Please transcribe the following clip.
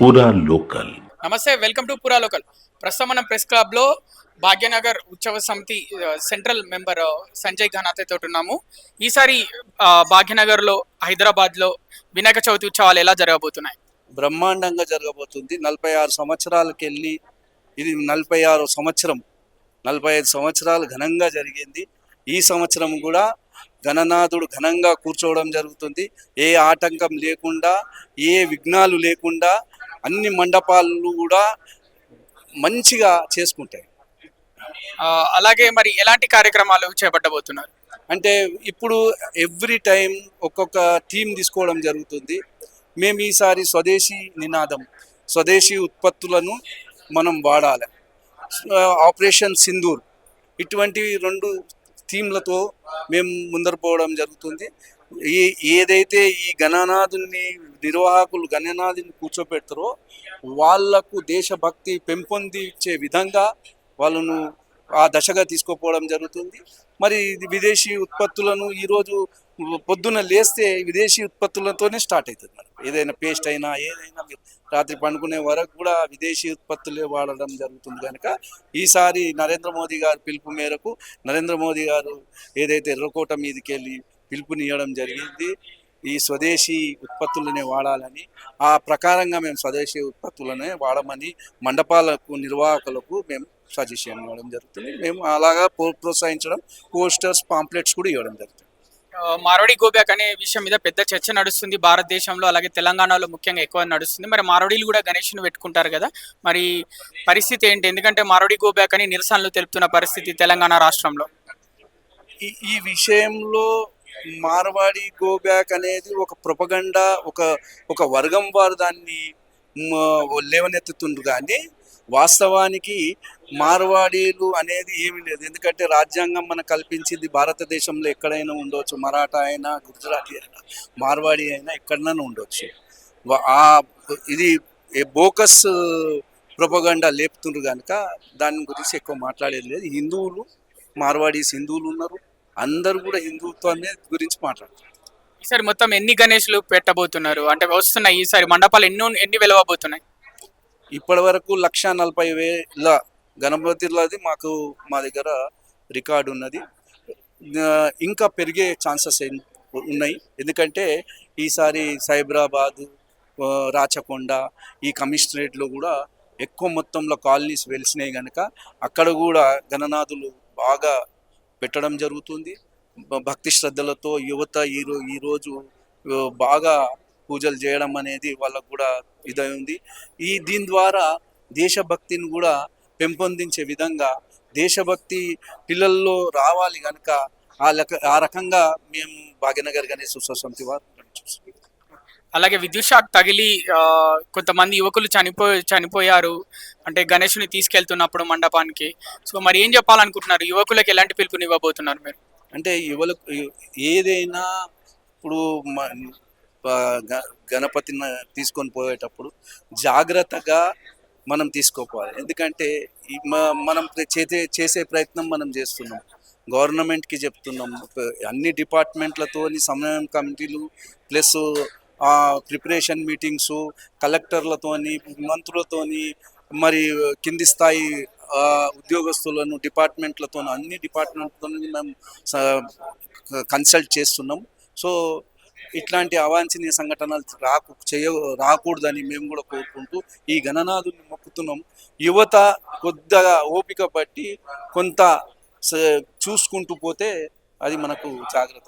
పూరా లోకల్. నమస్తే, welcome to పురా లోకల్. ప్రస్తుతం మనం ప్రెస్ క్లబ్ లో భాగ్యనగర్ ఉత్సవ సమితి సెంట్రల్ మెంబర్ సంజయ్ ఘనాతే తోటి ఉన్నాము. ఈసారి భాగ్యనగర్ లో, హైదరాబాద్ లో వినాయక చవితి ఉత్సవాలు ఎలా జరగబోతున్నాయి? బ్రహ్మాండంగా జరగబోతుంది. 46 సంవత్సరాలకి వెళ్ళి ఇది 46వ సంవత్సరం. 45 సంవత్సరాలు ఘనంగా జరిగింది. ఈ సంవత్సరం కూడా గణనాథుడు ఘనంగా కూర్చోవడం జరుగుతుంది. ఏ ఆటంకం లేకుండా, ఏ విఘ్నాలు లేకుండా అన్ని మండపాలు కూడా మంచిగా చేసుకుంటాయి. అలాగే మరి ఎలాంటి కార్యక్రమాలు చేపట్టబోతున్నారు? అంటే ఇప్పుడు ఎవ్రీ టైం ఒక్కొక్క థీమ్ తీసుకోవడం జరుగుతుంది. మేము ఈసారి స్వదేశీ నినాదం, స్వదేశీ ఉత్పత్తులను మనం వాడాలి, ఆపరేషన్ సింధూర్, ఇటువంటి 2 థీమ్లతో మేము ముందర పోవడం జరుగుతుంది. ఏదైతే ఈ గణనాథుని నిర్వాహకులు గణనాథుని కూర్చోపెడతారో వాళ్లకు దేశభక్తి పెంపొందించే విధంగా వాళ్ళను ఆ దశగా తీసుకుపోవడం జరుగుతుంది. మరి విదేశీ ఉత్పత్తులను ఈరోజు పొద్దున్న లేస్తే విదేశీ ఉత్పత్తులతోనే స్టార్ట్ అవుతుంది. మనం ఏదైనా పేస్ట్ అయినా ఏదైనా రాత్రి పండుకునే వరకు కూడా విదేశీ ఉత్పత్తులే వాడడం జరుగుతుంది. కనుక ఈసారి నరేంద్ర మోదీ గారి పిలుపు మేరకు నరేంద్ర మోదీ గారు ఏదైతే ఎర్రకోట మీదకి వెళ్ళి పిలుపునివ్వడం జరిగింది, ఈ స్వదేశీ ఉత్పత్తులనే వాడాలని, ఆ ప్రకారంగా మేము స్వదేశీ ఉత్పత్తులనే వాడమని మండపాలకు నిర్వాహకులకు మేము సజెషన్ ఇవ్వడం జరుగుతుంది. మేము అలాగా ప్రోత్సహించడం, పోస్టర్స్, పాంప్లెట్స్ కూడా ఇవ్వడం జరుగుతుంది. మారోడి గోబ్యాక్ అనే విషయం మీద పెద్ద చర్చ నడుస్తుంది భారతదేశంలో, అలాగే తెలంగాణలో ముఖ్యంగా ఎక్కువ నడుస్తుంది. మరి మారోడీలు కూడా గణేష్ను పెట్టుకుంటారు కదా, మరి పరిస్థితి ఏంటి? ఎందుకంటే మారోడి గోబ్యాక్ అని నిరసనలు తెలుపుతున్న పరిస్థితి తెలంగాణ రాష్ట్రంలో. ఈ విషయంలో మార్వాడి గోబ్యాక్ అనేది ఒక ప్రొపగండా, ఒక వర్గం వారు దాన్ని లేవనెత్తుతుండ్రు. కానీ వాస్తవానికి మార్వాడీలు అనేది ఏమీ లేదు. ఎందుకంటే రాజ్యాంగం మనకు కల్పించింది భారతదేశంలో ఎక్కడైనా ఉండవచ్చు, మరాఠా అయినా, గుజరాతీ అయినా, మార్వాడి అయినా ఎక్కడైనా ఉండవచ్చు. ఇది బోకస్ ప్రొపగండా లేపుతుండ్రు కనుక దాని గురించి ఎక్కువ మాట్లాడేది లేదు. హిందువులు, మార్వాడీస్ హిందువులు ఉన్నారు, అందరూ కూడా హిందుత్వాన్ని గురించి మాట్లాడుతున్నారు. ఈసారి మొత్తం ఎన్ని గణేష్లు పెట్టబోతున్నారు? అంటే వస్తున్నాయి ఈసారి మండపాలు ఎన్ని వెలవబోతున్నాయి? ఇప్పటి వరకు 1,40,000 గణపతులది మా దగ్గర రికార్డు ఉన్నది. ఇంకా పెరిగే ఛాన్సెస్ ఉన్నాయి. ఎందుకంటే ఈసారి సైబరాబాద్, రాచకొండ, ఈ కమిషనరేట్లో కూడా ఎక్కువ మొత్తంలో కాలనీస్ వెలిసినాయి కనుక అక్కడ కూడా గణనాథులు బాగా పెట్టడం జరుగుతుంది. భక్తి శ్రద్ధలతో యువత ఈరోజు బాగా పూజలు చేయడం అనేది వాళ్ళకు కూడా ఇదై ఉంది. దీని ద్వారా దేశభక్తిని కూడా పెంపొందించే విధంగా దేశభక్తి పిల్లల్లో రావాలి కనుక ఆ రకంగా మేము భాగ్యనగర్ గణేష్ ఉత్సవ సమితి వారు. అలాగే విద్యుత్ షాక్ తగిలి కొంతమంది యువకులు చనిపోయారు అంటే గణేష్ని తీసుకెళ్తున్నప్పుడు మండపానికి. సో మరి ఏం చెప్పాలనుకుంటున్నారు? యువకులకు ఎలాంటి పిలుపుని ఇవ్వబోతున్నారు మీరు? అంటే యువకులకు ఏదైనా ఇప్పుడు గణపతిని తీసుకొని పోయేటప్పుడు జాగ్రత్తగా మనం తీసుకోపోవాలి. ఎందుకంటే మనం చేసే ప్రయత్నం మనం చేస్తున్నాం, గవర్నమెంట్కి చెప్తున్నాం, అన్ని డిపార్ట్మెంట్లతో సమన్వయం కమిటీలు ప్లస్ ప్రిపరేషన్ మీటింగ్స్, కలెక్టర్లతోని, మంత్రులతోని, మరి కింది స్థాయి ఉద్యోగస్తులను డిపార్ట్మెంట్లతో, అన్ని డిపార్ట్మెంట్లతో మేము కన్సల్ట్ చేస్తున్నాం. సో ఇట్లాంటి అవాంఛనీయ సంఘటనలు రాకూడదని మేము కూడా కోరుకుంటూ ఈ గణనాథుని మొక్కుతున్నాం. యువత కొద్దిగా ఓపిక బట్టి కొంత చూసుకుంటూ పోతే అది మనకు జాగ్రత్త.